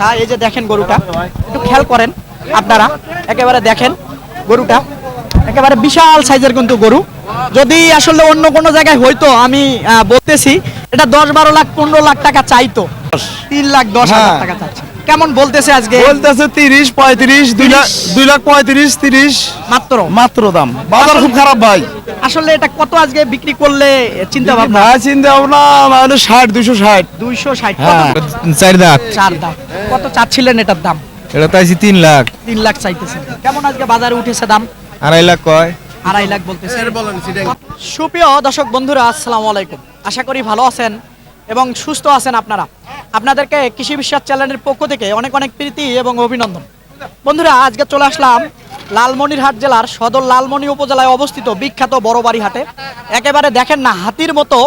আচ্ছা, এই যে দেখেন গরুটা, একটু খেয়াল করেন আপনারা, একেবারে দেখেন গরুটা একেবারে বিশাল সাইজের কিন্তু গরু। যদি আসলে অন্য কোনো জায়গায় হয়তো আমি বলতেছি এটা 10-12 লাখ 15 লাখ টাকা চাইতো, 3,10,000 টাকা চাচ্ছে। কেমন বলতেছে আজকে? বলতেছে 30-35, 2,35,30 মাত্র মাত্র দাম। বাজার খুব খারাপ ভাই। আসলে এটা কত আজকে বিক্রি করলে চিন্তা ভাবনা? না চিন্তা ভাবনা মানে 60-260। 260। হ্যাঁ 4 দাঁত। 4 দাম। কত চাচ্ছিলেন এটার দাম? এটা চাইছি 3 লাখ। 3 লাখ চাইতেছেন। কেমন আজকে বাজারে উঠেছে দাম? 2.5 লাখ কয়। 2.5 লাখ বলতেছে। সুপ্রিয় দর্শক বন্ধুরা, আসসালামু আলাইকুম। আশা করি ভালো আছেন এবং সুস্থ আছেন আপনারা। আপনাদেরকে কৃষি বিশ্বাস চ্যানেলের পক্ষ থেকে অনেক অনেক প্রীতি এবং অভিনন্দন। বন্ধুরা, আজকে চলে আসলাম লালমনিরহাট জেলার সদর লালমনি উপজেলায় অবস্থিত বিখ্যাত বড়বাড়ি হাটে। একেবারে দেখেন না, হাতির মতো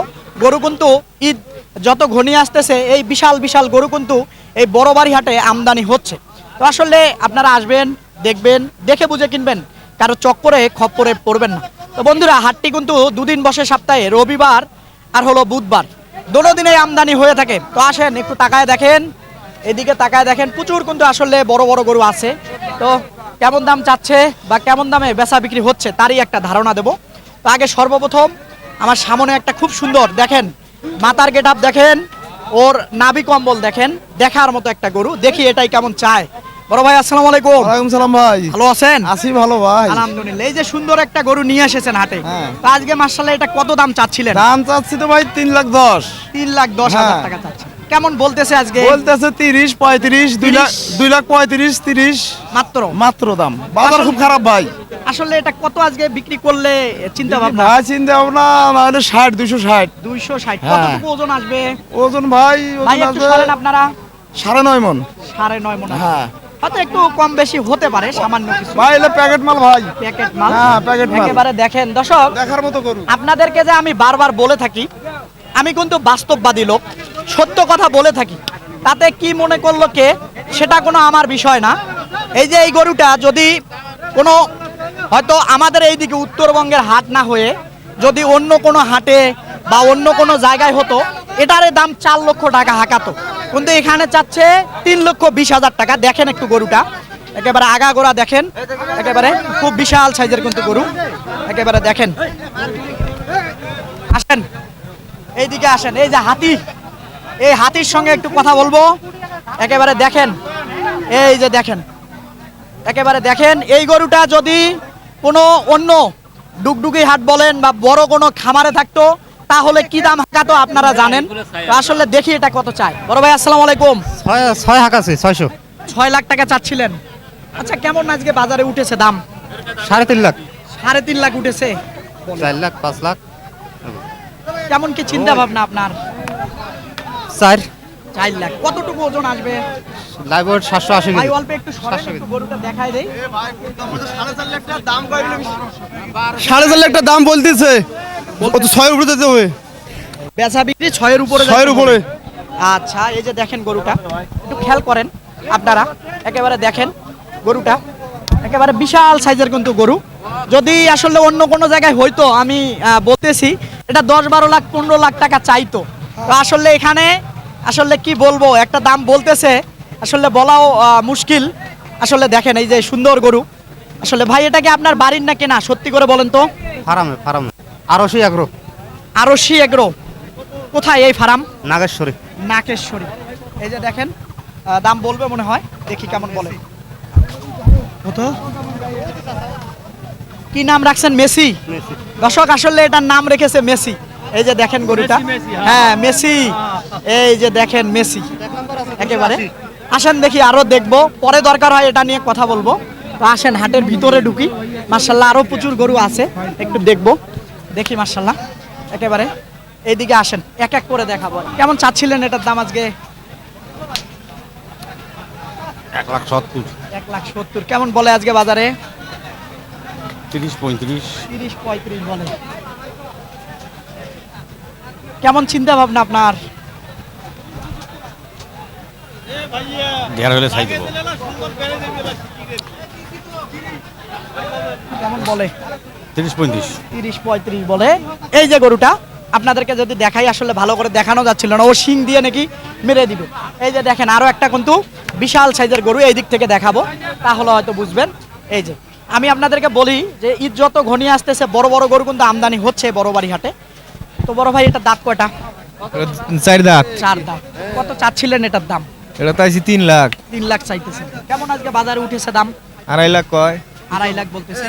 গরু কিন্তু ঈদ যত ঘনিয়ে আসতেছে এই বিশাল বিশাল গরু কিন্তু এই বড়বাড়ি হাটে আমদানি হচ্ছে। তো আসলে আপনারা আসবেন, দেখবেন, দেখে বুঝে কিনবেন, কারো চক্করে খপ্পরে পড়বেন না। তো বন্ধুরা, হাটটি কিন্তু দুদিন বসে সপ্তাহে, রবিবার আর হলো বুধবার, দোনো দিনে আমদানি হয়ে থাকে। তো আসেন একটু তাকায় দেখেন, এদিকে তাকায় দেখেন, প্রচুর কিন্তু আসলে বড় বড় গরু আছে। তো কেমন দাম চাচ্ছে বা কেমন দামে বেচা বিক্রি হচ্ছে তারই একটা ধারণা দেব। তো আগে সর্বপ্রথম আমার সামনে একটা খুব সুন্দর দেখেন মাথার গেটআপ দেখেন, ওর নাভি কম্বল দেখেন, দেখার মতো একটা গরু। দেখি এটাই কেমন চায়। বড় ভাই আসসালামু আলাইকুম। ওয়ালাইকুম সালাম ভাই। ভালো আছেন? আছি ভালো ভাই। আলহামদুলিল্লাহ। এই যে সুন্দর একটা গরু নিয়ে এসেছেন হাটে, হ্যাঁ। তো আজকে মাশাআল্লাহ এটা কত দাম চাচ্ছিলেন? দাম চাচ্ছি তো ভাই 3,10,000। 3,10,000 হ্যাঁ। টাকা চাচ্ছে। কেমন বলতেছে আজকে? বলতেছে 30-35, 2,35,30 মাত্র মাত্র দাম। বাজার খুব খারাপ ভাই। আসলে এটা কত আজকে বিক্রি করলে চিন্তা ভাবনা? না চিন্তা ভাবনা মানে 60-260। 260। হ্যাঁ। কতটুকু ওজন আসবে? ওজন ভাই ভাই ওজন একটু আছে সরেন আপনারা। 9.5 মণ। 9.5 মণ। হ্যাঁ হয়তো একটু কম বেশি হতে পারে, সামান্য কিছু। ভাই এলে প্যাকেট মাল ভাই। প্যাকেট মাল। হ্যাঁ, প্যাকেট মাল। একেবারে দেখেন দর্শক, দেখার মতো গরু। আপনাদেরকে যে আমি বারবার বলে থাকি, আমি কিন্তু বাস্তববাদী লোক, সত্য কথা বলে থাকি। তাতে কি মনে করলো কে, সেটা কোনো আমার বিষয় না। এই যে এই গরুটা যদি কোনো হয়তো আমাদের এইদিকে উত্তরবঙ্গের হাট না হয়ে যদি অন্য কোনো হাটে বা অন্য কোনো জায়গায় হতো, এটার দাম 4 লক্ষ টাকা হাঁকাতো, কিন্তু এখানে চাচ্ছে 3,20,000 টাকা। দেখেন একটু গরুটা, একেবারে আগাগোড়া দেখেন, একেবারে খুব বিশাল সাইজের কিন্তু গরু। একেবারে দেখেন, আসেন এইদিকে আসেন। এই যে হাতি, এই হাতির সঙ্গে একটু কথা বলবো। একেবারে দেখেন, এই যে দেখেন, একেবারে দেখেন এই গরুটা যদি কোনো অন্য ডুগডুগি হাট বলেন বা বড় কোনো খামারে থাকতো তাহলে কি দাম হাঁকাতো আপনারা জানেন। তো আসলে দেখি এটা কত চাই। বড় ভাই আসসালামু আলাইকুম। 6 হাঁকাছে 600। 6 লাখ টাকা চাচ্ছিলেন। আচ্ছা, কেমন আজকে বাজারে উঠেছে দাম? 3.5 লাখ। 3.5 লাখ উঠেছে। 4 লাখ 5 লাখ। কেমন কি চিন্তা ভাবনা আপনার? 4 লাখ। কতটুকু ওজন আসবে? লাইভ ওয়েট 780 ভাই কেজি। অল্প একটু সরেন, একটু গরুটা দেখাই দেই। 4.5 লাখ টাকা দাম বলতেছে। ও তো 6 উপরে যেতে হবে। বেচা বিক্রি 6 এর উপরে। 6 এর উপরে। আচ্ছা, এই যে দেখেন গরুটা, একটু খেয়াল করেন আপনারা, একেবারে দেখেন গরুটা একেবারে বিশাল সাইজের কিন্তু গরু। যদি আসলে অন্য কোনো জায়গায় হয়তো আমি বলতেছি এটা 10-12 লাখ 15 লাখ টাকা চাইতো। তো আসলে এখানে আসলে কি বলবো, একটা দাম বলতেছে, আসলে বলাও মুশকিল। আসলে দেখেন এই যে সুন্দর গরু। আসলে ভাই এটা কি আপনার বাড়ির না কেনা? সত্যি করে বলেন তো। ফার্মে আরশি এগ্রো। আরশি এগ্রো। কোথায় এই ফার্ম? নাগেশ্বরী। নাকেশ্বরী। এই যে দেখেন, দাম বলবে মনে হয়, দেখি কেমন বলে। কত কি নাম রাখছেন? মেসি। দর্শক, আসলে এটার নাম রেখেছে মেসি। এই যে দেখেন গরুটা, হ্যাঁ মেসি। এই যে দেখেন মেসি একেবারে। আসেন দেখি, আরো দেখবো, পরে দরকার হয় এটা নিয়ে কথা বলবো। তো আসেন হাটের ভিতরে ঢুকি। মার্শাল্লাহ আরো প্রচুর গরু আছে, একটু দেখবো, দেখি মার্শাল্লাহ। একেবারে এইদিকে আসেন, এক এক করে দেখাবো। কেমন চাচ্ছিলেন এটার দাম আজকে? 1,70,000। 1,70,000 কেমন বলে আজকে বাজারে? 30-35। 30-35 বলে। কেমন চিন্তা ভাবনা আপনার? ঢের হলে ছাই দেব। কেমন বলে? 30-35। 30-35 বলে। এই যে গরুটা আপনাদেরকে যদি দেখাই, আসলে ভালো করে দেখানো যাচ্ছিল না, ও শিং দিয়ে নাকি মেরে দিবে। এই যে দেখেন আরো একটা কিন্তু বিশাল সাইজের গরু এই দিক থেকে দেখাবো, তাহলে হয়তো বুঝবেন। এই যে আমি আপনাদেরকে বলি যে ঈদ যত ঘনিয়ে আসতেছে বড় বড় গরু কিন্তু আমদানি হচ্ছে বড়বাড়ি হাটে। তো বড় ভাই এটা দাঁত কয়টা? 4 দাঁত। 4 দাঁত। কত চাচ্ছিলেন এটার দাম? এটা চাইছি 3 লাখ। 3 লাখ চাইতেছেন। কেমন আজকে বাজারে উঠেছে দাম? 2.5 লাখ কয়। 2.5 লাখ বলতেছে।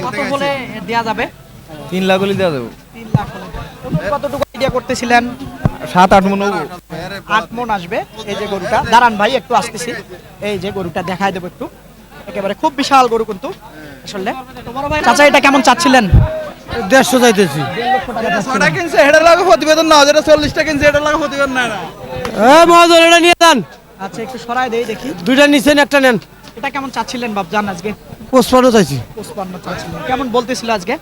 কত বলে দেয়া যাবে? 3 লাখ হলে দেওয়া যাবে। 3 লাখ হলে। কতটুকু আইডিয়া করতেছিলেন? 7-8 মন হবো। 8 মন আসবে। এই যে গরুটা, দাঁড়ান ভাই একটু আসতেছি। এই যে গরুটা দেখাই দেবো একটু। একেবারে খুব বিশাল গরু কিন্তু আসলে। তোমার ভাই চাচা এটা কেমন চাচ্ছিলেন? 150 চাইতেছি। 1.5 লাখ কিনছে হেডার লাগে প্রতিবেদন না, যেটা 40 টাকা কিনছে হেডার লাগে প্রতিবেদন না। মহাজন এটা নিয়ে যান, আচ্ছা একটু সরাই দেই দেখি। দুইটা নিছেন একটা নেন। এটা কেমন চাচ্ছিলেন বাপজান আজকে? 55 চাইছি। 55 চাচ্ছিলেন। কেমন বলতেছিল আজকে?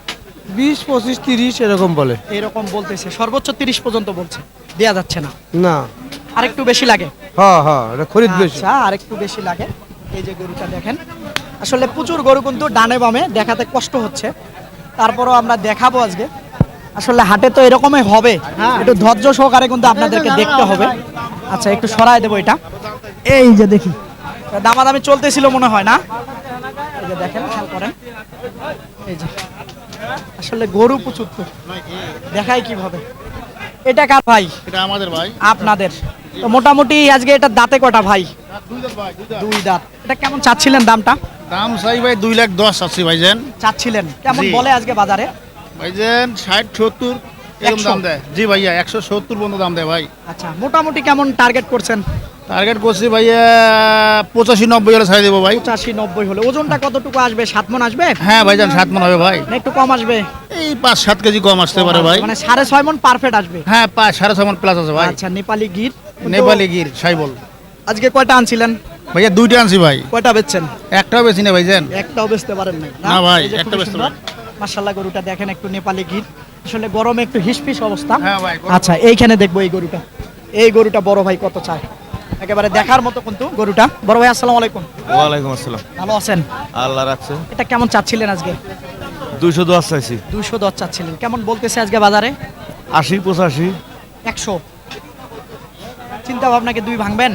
20, 25, 30 এরকম বলে। এরকম বলতেছে, সর্বোচ্চ 30 পর্যন্ত বলছে, দেয়া যাচ্ছে না। না, আরেকটু বেশি লাগে। হ্যাঁ এটা খরিদ বেশি। আচ্ছা আরেকটু বেশি লাগে। এই যে গরুটা দেখেন, আসলে প্রচুর গরু কিন্তু ডানে বামে দেখাতে কষ্ট হচ্ছে, তারপরও আমরা দেখাবো আজকে। আসলে হাটে তো এরকমই হবে, একটু ধৈর্য সহকারে কিন্তু আপনাদেরকে দেখতে হবে। আচ্ছা একটু সরাই দেবো এটা। এই যে দেখি দামাদামি চলতেছিল মনে হয় না? এই যে দেখেন, খেয়াল করেন। এই যে আসলে গরু প্রচুর তো, দেখাই কিভাবে। এটা কার ভাই? এটা আমাদের ভাই। আপনাদের। তো মোটামুটি আজকে এটা দাঁতে কটা ভাই? 2 দাঁত। এটা কেমন চাচ্ছিলেন দামটা? দাম চাই ভাই 2,10,000 চাচ্ছি ভাইজান। চাচ্ছিলেন কেমন জি। বলে আজকে বাজারে? ভাইজান 60-70 এরকম 100 দাম দেয়। জি ভাইয়া 170 পর্যন্ত দাম দেয় ভাই। আচ্ছা মোটামুটি কেমন টার্গেট করছেন? টার্গেট করছি ভাইয়া 85-90 হলে ছাড়ে দেবো ভাই। 85-90 হলে। ওজনটা কতটুকু আসবে? 7 মণ আসবে হ্যাঁ ভাইজান 7 মন হবে ভাই। না একটু কম আসবে? এই 5-7 কেজি কম আসতে পারে ভাই। মানে 6.5 মণ পারফেক্ট আসবে। হ্যাঁ 5-6.5 মন প্লাস আছে ভাই। আচ্ছা নেপালি গির। নেপালি গির সাইবল। আজকে কয়টা আনছিলেন? ভাইয়া 2টা আনছি ভাই। কয়টা বেচছেন? একটাও বেশি না ভাইজান। একটাও বেচতে পারেন নাই না ভাই, এই যে একটা খুবই বেচতে সুন্দর। পারি। মাশাআল্লাহ গরুটা দেখেন, একটু নেপালি গির, আসলে গরমে একটু হিসপিস অবস্থা। হ্যাঁ ভাই। আচ্ছা এইখানে দেখবো এই গরুটা। এই গরুটা বড় ভাই কত চায়? একেবারে দেখার মতো কিন্তু গরুটা। বড় ভাই আসসালামু আলাইকুম। ওয়ালাইকুম আসসালাম। ভালো আছেন? আল্লাহ রাখছে। এটা কেমন চাচ্ছিলেন আজকে? 210 চাইছি। 210 চাচ্ছিলেন। কেমন বলতেছে আজকে বাজারে? 80-85। 100। চিন্তা ভাবনা কি 2 ভাঙবেন?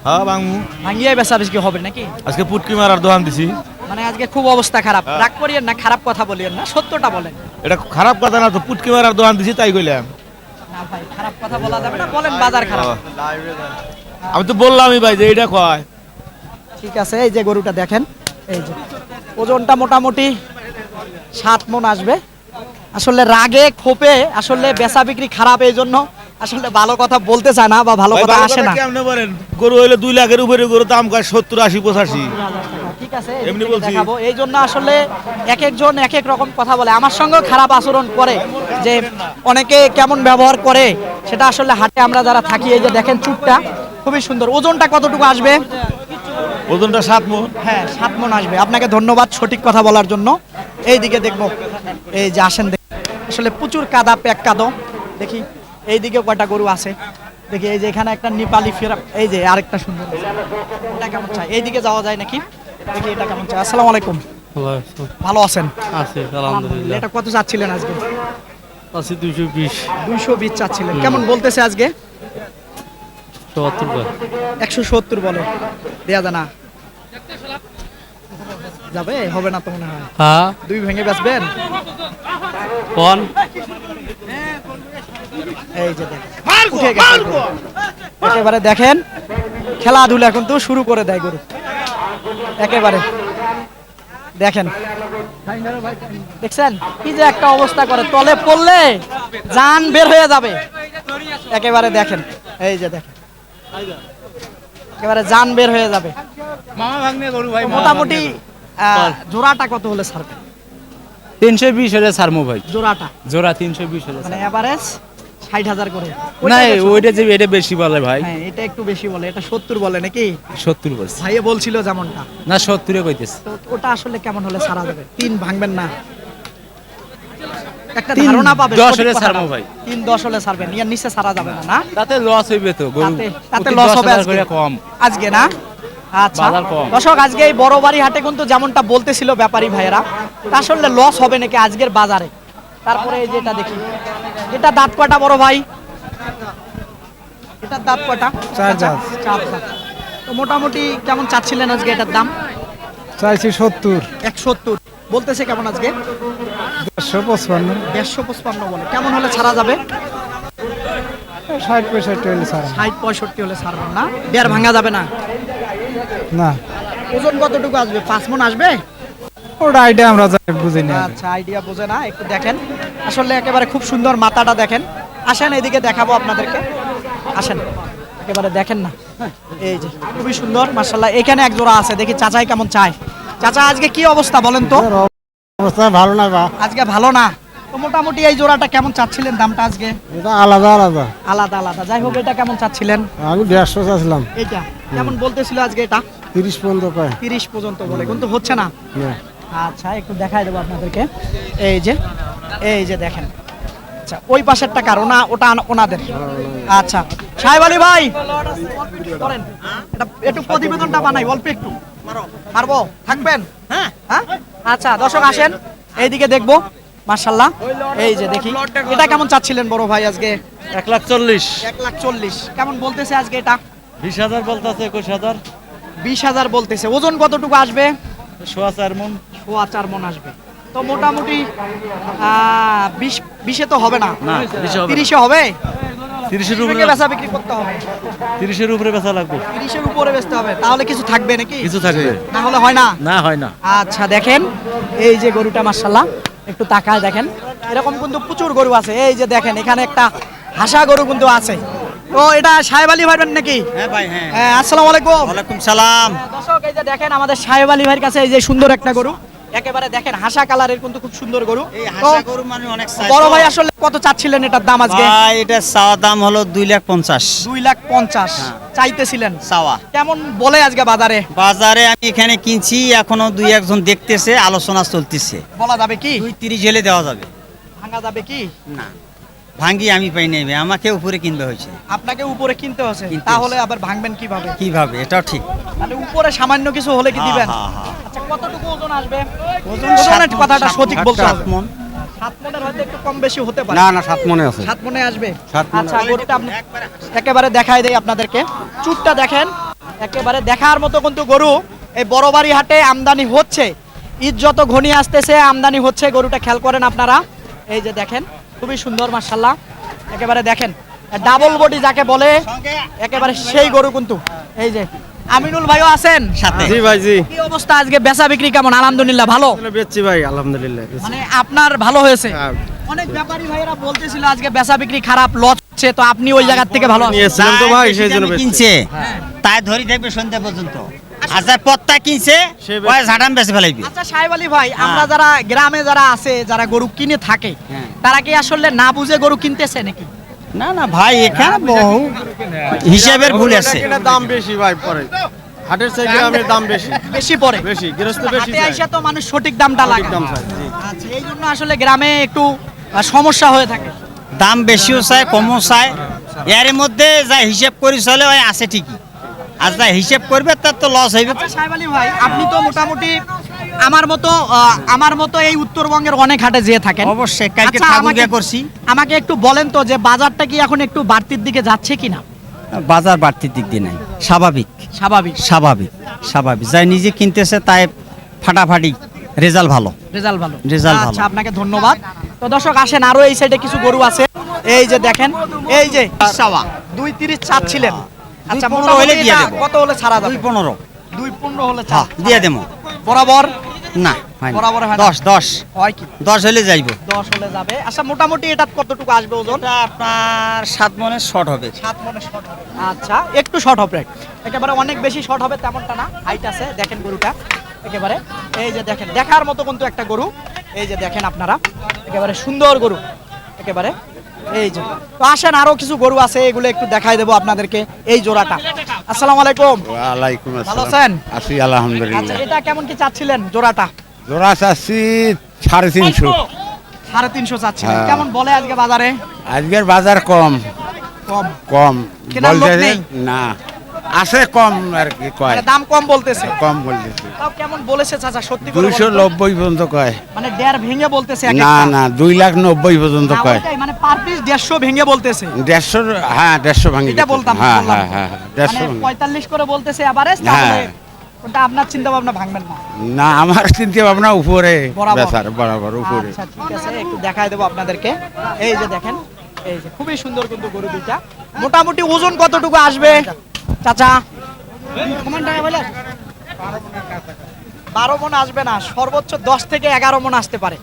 হ্যাঁ বাংমু। ভাঙিয়ে বেচা বেশি হবে নাকি? আজকে পুটকি মারার দোকান দিছি। মানে আজকে খুব অবস্থা খারাপ। রাগ করিয়েন না, খারাপ কথা বলিয়েন না, সত্যটা বলেন। এটা খারাপ কথা না তো, পুটকি মারার দোকান দিছি তাই কইলাম। না ভাই খারাপ কথা বলা যাবে না, বলেন বাজার খারাপ। আমি তো বললামই ভাই যে এটা কয়। ঠিক আছে, এই যে গরুটা দেখেন, এই যে ওজনটা মোটামুটি 7 মণ আসবে। আসলে রাগে ক্ষোভে আসলে বেচা বিক্রি খারাপ, এই জন্য আসলে ভালো কথা বলতে চায় না বা ভালো কথা আসে না। কেমনে বলেন? গরু হইলে 2 লাখের উপরে গরু দাম কয় 70-80-85। ঠিক আছে এমনি এমনি বলছি। দেখাবো। এই জন্য আসলে এক একজন এক এক রকম কথা বলে, আমার সঙ্গে খারাপ আচরণ করে, যে অনেকে কেমন ব্যবহার করে সেটা আসলে হাটে আমরা যারা থাকি। এই যে দেখেন চুটটা খুবই সুন্দর। ওজনটা কতটুকু আসবে? ওজনটা 7 মণ। হ্যাঁ 7 মণ আসবে। আপনাকে ধন্যবাদ সঠিক কথা বলার জন্য। এইদিকে দেখবো, এই যে আসেন দেখি, আসলে প্রচুর কাদা, প্যাক কাদো। দেখি এইদিকে কয়টা গরু আছে দেখি। এই যে এখানে একটা নেপালি ফেরা, এই যে আরেকটা সুন্দর। এটা কেমন চাই? এইদিকে যাওয়া যায় নাকি? দেখি এটা কেমন চাই। আসসালামু আলাইকুম। ভালো আছেন? আছে আলহামদুলিল্লাহ। এটা কত চাচ্ছিলেন আজকে? আছে 220, 220 চাচ্ছিলেন। কেমন বলতেছে আজকে? 70 170 বলে। দেয়া যায় না? যাবে? হবে না তো মনে হয়। হ্যাঁ 2 ভেঙে বেচবেন? কোন এই যে দেখেন উঠে গেছে গরু। একেবারে দেখেন খেলাধুলা কিন্তু শুরু করে দেয় গরু। একেবারে দেখেন, দেখছেন কি যে একটা অবস্থা করে, তলে পড়লে জান বের হয়ে যাবে। একেবারে দেখেন, এই যে দেখেন একেবারে জান বের হয়ে যাবে। মামা ভাগ্নে গরু ভাই। মোটামুটি জোড়াটা কত হলে ছাড়বে? 320 হলে ছাড়মু ভাই। জোড়াটা জোড়া 320 হলে মানে এভারেজ 60,000 করে। না, ওইটাই বেশি। ওইটা যে এটা বেশি বলে ভাই। হ্যাঁ এটা একটু বেশি বলে, এটা 70 বলে নাকি? 70 বলছে। ভাইয়ে বলছিল যেমনটা। না 70 এ কইতেছে। তো ওটা আসলে কেমন হলে ছাড়া যাবে? 3 ভাঙবেন না? একটা 3 ধারণা পাবে 10 সঠিক হলে কথাটা। ছাড়বো ভাই। 3-10 হলে ছাড়বেন, ইয়ার নিচে ছাড়া যাবে না। না তাতে লস হইবে তো গরু। তাতে প্রতি লস 10,000 হবে আজকে। করে কম। আজকে না? আচ্ছা বাজার কম। দর্শক আজকে এই বড় বাড়ি হাটে কিন্তু যেমনটা বলতেছিল ব্যাপারী ভাইয়েরা, তা আসলে লস হবে নাকি আজকের বাজারে। তারপরে এই যে এটা দেখি, এটা দাঁত কয়টা বড় ভাই? এটার দাঁত কয়টা? 4 দাঁত। 4 দাঁত। তো তো মোটামুটি কেমন চাচ্ছিলেন আজকে এটার দাম? চাইছি 70, 170 বলতেছে, কেমন আজকে? 155, 155 বলে। কেমন হলে ছাড়া যাবে? 60, 65 হলে ছাড়া। 60 65 হলে ছাড়বেন না? দেড় ভাঙা যাবে না? না, ওজন কতটুকু আসবে? 5 মণ আসবে? ওটা আইডিয়া আমরা বুঝি না। আচ্ছা, আইডিয়া বোঝে না। একটু দেখেন, আসলে একেবারে খুব সুন্দর মাথাটা দেখেন। আসেন এদিকে দেখাবো আপনাদেরকে, আসেন একেবারে দেখেন না। এই যে খুবই সুন্দর মাশাআল্লাহ। এখানে এক জোড়া আছে, দেখি চাচাই কেমন চায়। চাচা আজকে কি অবস্থা বলেন তো? অবস্থা ভালো না বা, আজকে ভালো না। তো মোটামুটি এই জোড়াটা কেমন চাচ্ছিলেন দামটা আজকে? এটা আলাদা আলাদা। আলাদা আলাদা, যাই হোক এটা কেমন চাচ্ছিলেন? আমি 150 চাইছিলাম, এইটা কেমন বলতেছিল আজকে? এটা 30 পর্যন্ত পায় 30 পর্যন্ত বলে, কিন্তু হচ্ছে না। না। আচ্ছা, একটু দেখাই দেবো আপনাদেরকে। এই যে দেখেন। আচ্ছা, ওই পাশেরটা কার? ওটা ওনাদের। আচ্ছা সাহেব আলী ভাই করেন, এটা একটু প্রতিবেদনটা বানাই অল্প একটু। পারবো? থাকবেন? হ্যাঁ। আচ্ছা দর্শক আসেন এইদিকে দেখবো। মাশাআল্লাহ, এই যে দেখি এটা কেমন চাচ্ছিলেন বড় ভাই আজকে? 140, 140 কেমন বলতেছে আজকে? এটা 20,000 বলতেছে, 21,000, 20,000 বলতেছে। ওজন কতটুকু আসবে? 4.5 মণ। 4 মণ আসবে। তো মোটামুটি 20 তো হবে না, না, 20 হবে না। 30 হবে। 30-এর উপরে, থেকে বেচা বিক্রি করতে হবে। 30-এর উপরে বেচা লাগবে। 30-এর উপরে বেচতে হবে, তাহলে কিছু থাকবে নাকি? কিছু থাকবে, না হলে হয় না। না হয় না। আচ্ছা দেখেন এই যে গরুটা মাশাআল্লাহ, একটু তাকায় দেখেন। এরকম কিন্তু প্রচুর গরু আছে। এই যে দেখেন এখানে একটা হাসা গরু কিন্তু আছে। তো এটা সাহেব আলী ভাই নাকি? হ্যাঁ ভাই, হ্যাঁ। হ্যাঁ, আসসালামু আলাইকুম। ওয়ালাইকুম সালাম। দর্শক এই যে দেখেন আমাদের সাহেব আলী ভাইয়ের কাছে এই যে সুন্দর একটা গরু, একেবারে দেখেন হাসা কালারের কিন্তু খুব সুন্দর গরু। এই তো হাসা গরু মানে অনেক সাইজ। বড় ভাই আসলে কত চাচ্ছিলেন এটার দাম আজকে? ভাই এটা চাওয়া দাম হলো 2,50,000 2,50,000 চাইতেছিলেন। চাওয়া। কেমন বলে আজকে বাজারে? বাজারে আমি এখানে কিনছি, এখনো 2-1 জন দেখতেছে, আলোচনা চলতেছে। বলা যাবে কি? 2.30 হলে দেওয়া যাবে। ভাঙা যাবে কি? না, ভাঙ্গি আমি পাই নাই ভাই, আমাকে উপরে কিনতে হয়েছে। আপনাকে উপরে কিনতে হচ্ছে, কিনতে তাহলে আবার ভাঙবেন কিভাবে? কিভাবে? এটাও ঠিক। মানে উপরে সামান্য কিছু হলে কি দিবেন? হ্যাঁ, হ্যাঁ। আচ্ছা কতটুকু ওজন আসবে? ওজন ওজনের সাত- কথাটা সাত- সঠিক বলতে হবে। 7 মণ। 7 মণের হয়তো একটু কম বেশি হতে পারে। না 7 মনে আছে। 7 মণে আসবে। 7 মণে। আচ্ছা গরুটা আপনি একেবারে দেখাই দেই আপনাদেরকে। চুটটা দেখেন, একেবারে দেখার মতো কিন্তু গরু। এই বড়বাড়ি হাটে আমদানি হচ্ছে, ঈদ যত ঘনিয়ে আসতেছে আমদানি হচ্ছে। গরুটা খেয়াল করেন আপনারা, এই যে দেখেন খুবই সুন্দর মাশাআল্লাহ। একেবারে দেখেন ডাবল বডি যাকে বলে, একেবারে সেই গরু কিন্তু। এই যে আমিনুল ভাইও আছেন সাথে। জি ভাই, জি কি অবস্থা আজকে? বেচা বিক্রি কেমন? আলহামদুলিল্লাহ ভালো। বেচছি ভাই, আলহামদুলিল্লাহ। মানে আপনার ভালো হয়েছে? হ্যাঁ। অনেক ব্যাপারী ভাইয়েরা বলতেছিল আজকে বেচা বিক্রি খারাপ, লস হচ্ছে, তো আপনি ওই জায়গা থেকে ভালো আছেন। নিয়েছিলাম তো ভাই, সেই জন্য দামে বেচছি। কিনছে, তাই ধরি থাকবে সন্ধ্যা পর্যন্ত। আচ্ছা পত্তা কিনছে, ওই ঝাড়াম বেচে ফেলাইবে। আচ্ছা সাহেব আলী ভাই, আমরা যারা গ্রামে যারা আছে, যারা গরু কিনে থাকে, হ্যাঁ। তারা কি আসলে না বুঝে গরু কিনতেছে নাকি? না না ভাই, এখানে বহু হিসাবের ভুল আছে। এটার দাম বেশি ভাই, পরে হাটের চাইতে আমের দাম বেশি। বেশি পড়ে। বেশি, গৃহস্থ বেশি হাটে চায়। আইসা তো মানুষ সঠিক দামটা লাগে। দাম চায়, জি। আচ্ছা এই জন্য আসলে গ্রামে একটু সমস্যা হয়ে থাকে। দাম বেশিও চায়, কমও চায়। এর মধ্যে যা হিসাব করি চলে ওই আছে ঠিকই, আর যা হিসাব করবে তার তো লস হইবে। আচ্ছা সাহেব আলী ভাই, আপনি তো মোটামুটি আমার মতো এই উত্তরবঙ্গের অনেক হাটে যেয়ে থাকেন। অবশ্যই, কালকে আচ্ছা, ঠাকুর আমাকে- বিয়ে করছি। আমাকে একটু বলেন তো যে বাজারটা কি এখন একটু বাড়তির দিকে যাচ্ছে কিনা? বাজার বাড়তির দিক দিয়ে নাই, স্বাভাবিক স্বাভাবিক। স্বাভাবিক স্বাভাবিক। যাই নিজে কিনতেছে তাই ফাটাফাটি, রেজাল্ট ভালো। রেজাল্ট ভালো। রেজাল্ট ভালো। আচ্ছা আপনাকে ধন্যবাদ। তো দর্শক আসেন, আরো এই সাইডে কিছু গরু আছে। এই যে দেখেন, এই যে চাওয়া 2.30 চাচ্ছিলেন। আচ্ছা 2.15 মোটামুটি হলে দিয়ে এটা দেবো। কত হলে ছাড়া যাবে? 2.15। 2.15 হলে হ্যাঁ, ছাড়া দিয়ে দেবো। বরাবর না হয় না। বরাবর হয় না। 10 হয় কি? 10 হলে যাইব। 10 হলে যাবে। আচ্ছা মোটামুটি এটা কতটুকু আসবে ওজন? ওটা আপনার 7 মনের শর্ট হবে। 7 মনে শর্ট হবে। আচ্ছা একটু শর্ট হবে, একেবারে অনেক বেশি শর্ট হবে তেমনটা না, হাইট আছে। দেখেন গরুটা একেবারে, এই যে দেখেন দেখার মতো কিন্তু একটা গরু। এই যে দেখেন আপনারা, একেবারে সুন্দর গরু একেবারে। এই যে তো আসেন, আরো কিছু গরু আছে, এগুলো একটু দেখাই দেবো আপনাদেরকে। এই জোড়াটা। আসসালামু আলাইকুম। ওয়ালাইকুম ভালো আসসালাম। আছেন? আছি আচ্ছা আলহামদুলিল্লাহ। এটা কেমন কি চাচ্ছিলেন জোড়াটা? জোড়া চাচ্ছি 350। 350 চাচ্ছিলেন। হ্যাঁ। কেমন বলে আজকে বাজারে? আজকের বাজার কম কম। কম কেনার লোক বলতেছে নেই? না। আছে কম আর কি কয়, মানে দাম কম বলতেছে। কম বলতেছে। তাও কেমন বলেছে চাচা সত্যি করে বলেন তো? 290 পর্যন্ত কয়। মানে দেড় ভেঙে বলতেছে এক না একটা। না 2,90,000 পর্যন্ত না, কয়। ওইটাই, মানে পার পিস 150 ভেঙে বলতেছে। 150, হ্যাঁ 150 ভাঙি এটা বলতাম হ্যাঁ বললাম হ্যাঁ তো। হ্যাঁ মানে 150 ভাঙি। 45 করে বলতেছে এভারেজ, তাহলে হ্যাঁ। ওটা আপনার চিন্তা ভাবনা ভাঙবেন না। না আমার চিন্তা ভাবনা উপরে বরাবর। বেচার বরাবর উপরে। আচ্ছা ঠিক আছে, একটু দেখাই দেবো আপনাদেরকে। এই যে দেখেন, এই যে খুবই সুন্দর কিন্তু গরু দুইটা। মোটামুটি ওজন কতটুকু আসবে চাচা? কমান টাকা বলে 12 মণ আসবে না, সর্বোচ্চ 10 থেকে 11 মণ আসতে পারে।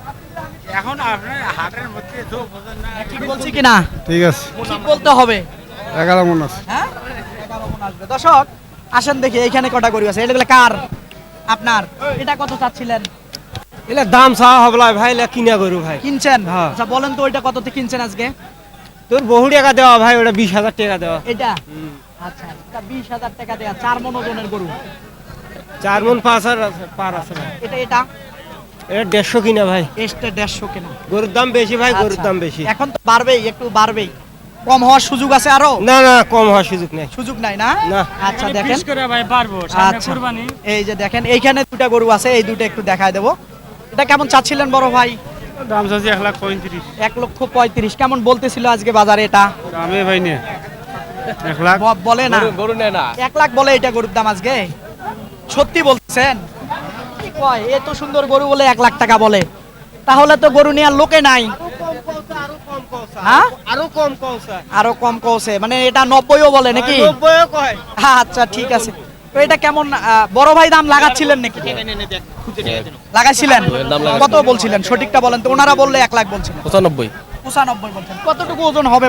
এখন আপনার হাটের মধ্যে তো ঠিক বলছি কিনা? ঠিক আছে, ঠিক বলতে হবে। 11 মন আছে। হ্যাঁ 11 মণ আসবে। দর্শক আসেন দেখি এইখানে কটা গরু আছে। এগুলো কার? আপনার। এটা কত চাচ্ছিলেন? এলা দাম চাওয়া হবলা ভাই, এলা কিনা গরু ভাই। কিনছেন? হ্যাঁ। আচ্ছা বলেন তো ওইটা কততে কিনছেন আজকে? তোর বহু টাকা দেওয়া ভাই, ওটা 20,000 টাকা দেওয়া। এটা আচ্ছা, এটা 20,000 টাকা দেয়া 4 মণ ওজনের গরু। 4 মন 5,000 পার আছে ভাই। এটা এটা 150 কিনা ভাই। এসটা 150 কেনা। গরুর দাম বেশি ভাই, গরুর আচ্ছা, দাম বেশি। এখন তো বাড়বেই, একটু বাড়বেই। কম হওয়ার সুযোগ আছে আরো? না না, কম হওয়ার সুযোগ নেই। সুযোগ নাই না? না। আচ্ছা দেখেন, করে ভাই পারবো, আচ্ছা এই যে দেখেন এইখানে দুটা গরু আছে, এই দুটো একটু দেখায় দেবো। এটা কেমন চাচ্ছিলেন বড় ভাই? দাম চাচ্ছি 1,35,000। 1,35,000 কেমন বলতেছিল আজকে বাজারে এটা? দামে ভাই নে 1,00,000 বলে না, গরু নেয় না। 1 লাখ বলে এটা গরুর দাম আজকে? সত্যি বলতেছেন? কি কয়, এত সুন্দর গরু বলে 1 লাখ টাকা বলে? তাহলে তো গরু নেওয়ার লোকে নাই। হ্যাঁ আরো কম কৌসা। আরো কম কৌছে, মানে এটা 90ও বলে নাকি? 90 কয়। আচ্ছা ঠিক আছে। তো এটা কেমন বড় ভাই দাম লাগাচ্ছিলেন নাকি? লাগাইছিলেন? কত বলছিলেন সঠিকটা বলেন তো? ওনারা বললে 1 লাখ বলছিলেন। 95 বলছেন। কতটুকু ওজন হবে?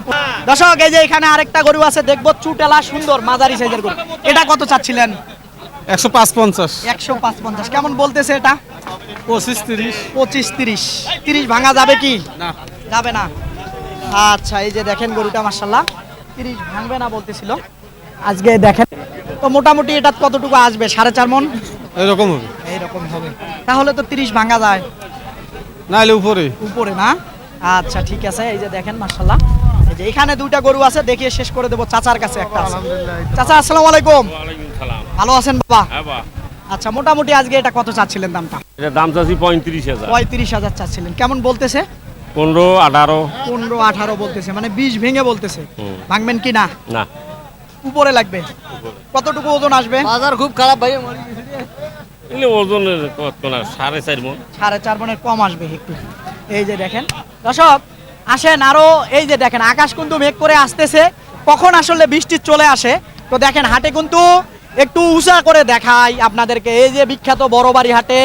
দর্শক এই যে এখানে আরেকটা গরু আছে, দেখবো চুটেলা সুন্দর মাঝারি সাইজের গরু। এটা কত চাচ্ছিলেন? 105-50। 105-50 কেমন বলতেছে এটা? 25-30। 25-30। 30 ভাঙা যাবে কি? না। যাবে না। আচ্ছা এই যে দেখেন গরুটা মাশাআল্লাহ 30 ভাঙবে না বলতেছিল। আজকে দেখেন তো মোটামুটি এটা কতটুকু আসবে? 4.5 মণ এরকম হবে। এইরকম হবে। তাহলে তো 30 ভাঙা যায় নাইলে উপরে। উপরে না? আচ্ছা ঠিক আছে, এই যে দেখেন মাশাআল্লাহ এই যে এখানে দুইটা গরু আছে, দেখিয়ে শেষ করে দেবো। চাচার কাছে একটা আছে। চাচা আসসালামু আলাইকুম। ভালো আছেন বাবা? আচ্ছা মোটামুটি আজকে এটা কত চাচ্ছিলেন দামটা? এটা দাম চাচ্ছি 35,000। 35,000 চাচ্ছিলেন। কেমন বলতেছে? 15, 18। 15-18 বলতেছে, মানে 20 ভেঙে বলতেছে। ভাঙবেন কি না? না, উপরে লাগবে। কতটুকু ওজন আসবে? বাজার খুব খারাপ ভাই। এগুলো ওজনের কত না 4.5 মণ। 4.5 মণের কম আসবে একটু। এই যে দেখেন দর্শক আসেন আরো, এই যে দেখেন আকাশ কিন্তু মেঘ করে আসতেছে, কখন আসলে বৃষ্টি চলে আসে। তো দেখেন হাটে কিন্তু একটু উঁচা করে দেখাই আপনাদেরকে, এই যে বিখ্যাত বড়বাড়ি হাটে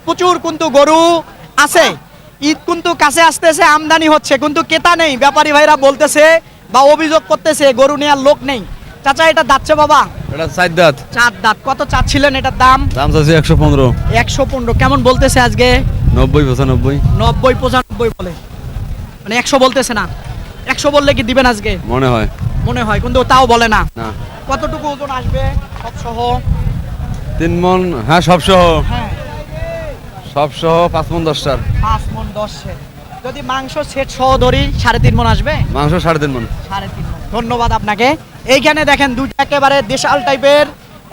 প্রচুর কিন্তু গরু আছে। ঈদ কিন্তু কাছে আসতেছে, আমদানি হচ্ছে কিন্তু ক্রেতা নেই। ব্যাপারী ভাইরা বলতেছে বা অভিযোগ করতেছে গরু নেওয়ার লোক নেই। চাচা এটা দাচ্ছে বাবা? এটা 4 দাঁত। 4 দাঁত। কত চাচ্ছিলেন এটার দাম? দাম চাচ্ছি 115। 115 কেমন বলতেছে আজকে? 90-95। 90-95 বলে, মানে 100 বলতেছে না। 100 বললে কি দিবেন আজকে? মনে হয়। মনে হয়, কিন্তু তাও বলে না। না। কতটুকু ওজন আসবে সব সহ? 3 মন, হ্যাঁ সব সহ। হ্যাঁ সব সহ 5 মন 10টার। 5 মণ 10 সের। যদি মাংস সেট সহ ধরি 3.5 মণ আসবে? মাংস 3.5 মন। 3.5 মণ। ধন্যবাদ আপনাকে। এইখানে দেখেন দুইটা একেবারে দেশাল টাইপের,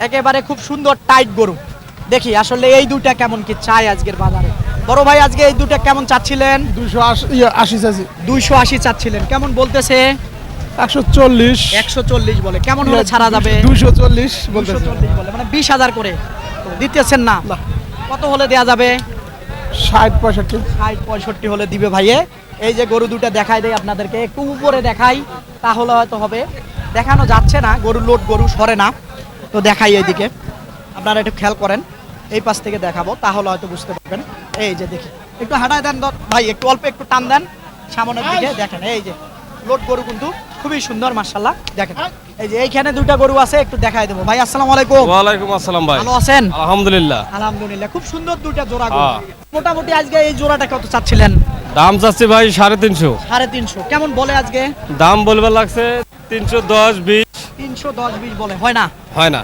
একেবারে খুব সুন্দর টাইট গরু। দেখি আসলে এই দুইটা কেমন কি চাই আজকের বাজারে। বড় ভাই আজকে এই দুইটা কেমন চাচ্ছিলেন? 280 চাচ্ছি। 280 চাচ্ছিলেন। কেমন বলতেছে? 140। 140 বলে। কেমন হলে ছাড়া যাবে? 240 বলতেছে। 240 বলে, মানে 20,000 করে তো দিতেছেন না? কত হলে দেয়া যাবে? 60-65। 60-65 হলে দিবে ভাইয়ে। এই যে গরু দুটো দেখাই দেয় আপনাদেরকে, একটু উপরে দেখাই তাহলে হয়তো হবে। দেখানো যাচ্ছে না, গরু লোড, গরু সরে না। তো দেখাই এইদিকে, আপনারা একটু খেয়াল করেন, এই পাশ থেকে দেখাবো তাহলে হয়তো বুঝতে পারবেন। এই যে দেখি একটু হাঁটায় দেন ভাই, একটু অল্প একটু টান দেন সামনের দিকে। দেখেন এই যে লোড গরু কিন্তু খুবই সুন্দর মাশাআল্লাহ। দেখেন এই যে এইখানে দুইটা গরু আছে, একটু দেখাই দেবো। ভাই আসসালামু আলাইকুম। ওয়ালাইকুম আসসালাম ভাই। ভালো আছেন? আলহামদুলিল্লাহ। আলহামদুলিল্লাহ। খুব সুন্দর দুইটা জোড়া গরু। মোটামুটি আজকে এই জোড়াটা কত চাচ্ছিলেন? দাম চাচ্ছি ভাই 350। 350 কেমন বলে আজকে? দাম বলবার লাগছে 310, 20। 310-20 বলে, হয় না? হয় না।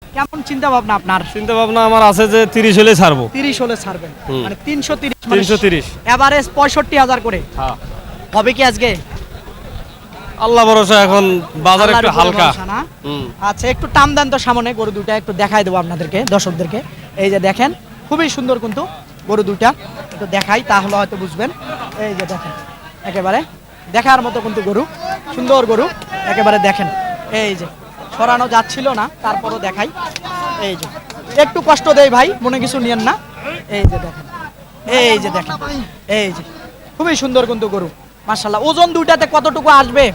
কেমন চিন্তা ভাবনা আপনার? চিন্তা ভাবনা আমার আছে যে 30 হলে ছাড়বো। 30 হলে ছাড়বেন, হুম। মানে 330, 330। এভারেজ 65,000 করে হ্যাঁ, হবে কি আজকে? আল্লাহ ভরসা এখন বাজার আল্লাহর একটু উপরে হালকা ভরসা না? আচ্ছা একটু টান দেন তো সামনে গরু দুইটা একটু দেখাই দেবো আপনাদেরকে দর্শকদেরকে। এই যে দেখেন খুবই সুন্দর কিন্তু গরু দুইটা একটু দেখাই তাহলে হয়তো বুঝবেন। এই যে দেখেন একেবারে দেখার মতো কিন্তু গরু, সুন্দর গরু একেবারে দেখেন। এই যে সরানো যাচ্ছিল না তারপরও দেখাই। এই যে একটু কষ্ট দেই ভাই, মনে কিছু নিয়েন না। এই যে দেখেন, এই যে দেখেন, এই যে খুবই সুন্দর কিন্তু গরু মাশাআল্লাহ। ওজন দুইটাতে কতটুকু আসবে?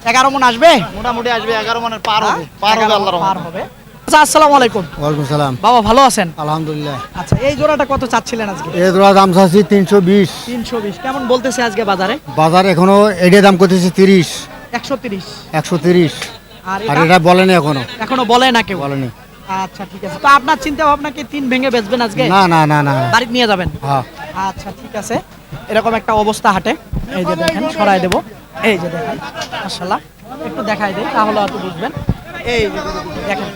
11 মণ আসবে? মোটামুটি আসবে 11 মনের পার হ্যাঁ? হবে, পার হবে 11 আল্লাহর পার রহমতে। হবে। আচ্ছা আসসালামু আলাইকুম। ওয়ালাইকুম সালাম। বাবা ভালো আছেন? আলহামদুলিল্লাহ। আচ্ছা এই জোড়াটা কত চাচ্ছিলেন আজকে? এই জোড়া দাম চাচ্ছি 320। 320 কেমন বলতেছে আজকে বাজারে? বাজার এখনো এডে দাম করতেছে 30, 130। 130। আর আর এটা এটা বলেনি এখনো, এখনো বলে না কেউ? বলেনি। আচ্ছা ঠিক আছে। তো আপনার চিন্তা ভাবনা কি 3 ভেঙে বেচবেন আজকে? না না না না। বাড়িতে নিয়ে যাবেন? হ্যাঁ। আচ্ছা ঠিক আছে। এরকম একটা অবস্থা হাটে। এই যে দেখেন সরাই দেব। এই যে দেখেন মাশাআল্লাহ একটু দেখাই দেই তাহলে হয়তো বুঝবেন। এই যে গরুগুলো দেখেন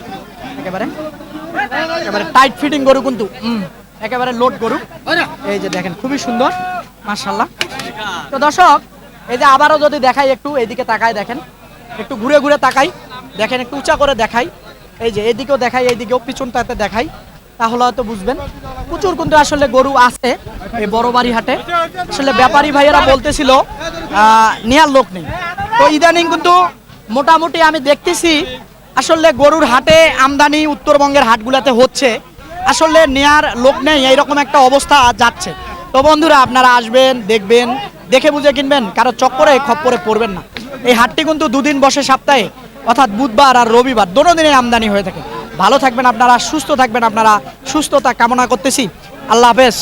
একেবারে একেবারে টাইট ফিটিং গরু কিন্তু একেবারে লোড গরু। এই যে দেখেন খুবই সুন্দর মাশাআল্লাহ। তো দর্শক এই যে আবারও যদি দেখাই একটু এইদিকে তাকাই দেখেন, একটু ঘুরে ঘুরে তাকাই দেখেন, একটু উঁচা করে দেখাই। এই যে এইদিকেও দেখাই, এইদিকেও পিছনটাতে দেখাই তাহলে হয়তো বুঝবেন। প্রচুর কিন্তু আসলে গরু আছে এই বড় বাড়ি হাটে। আসলে ব্যাপারী ভাইয়েরা বলতেছিল নেয়ার লোক নেই। তো ইদানিং কিন্তু মোটামুটি আমি দেখতেছি আসলে গরুর হাটে আমদানি উত্তরবঙ্গের হাটগুলোতে হচ্ছে, আসলে নেয়ার লোক নেই এইরকম একটা অবস্থা যাচ্ছে। তো বন্ধুরা আপনারা আসবেন, দেখবেন, দেখে বুঝে কিনবেন, কারো চক্করে খপ্পরে পড়বেন না। এই হাটটি কিন্তু 2 দিন বসে সপ্তাহে, অর্থাৎ বুধবার আর রবিবার দোনো দিনে আমদানি হয়ে থাকে। ভালো থাকবেন আপনারা, সুস্থ থাকবেন আপনারা, সুস্থতা কামনা করতেছি। আল্লাহ হাফেজ।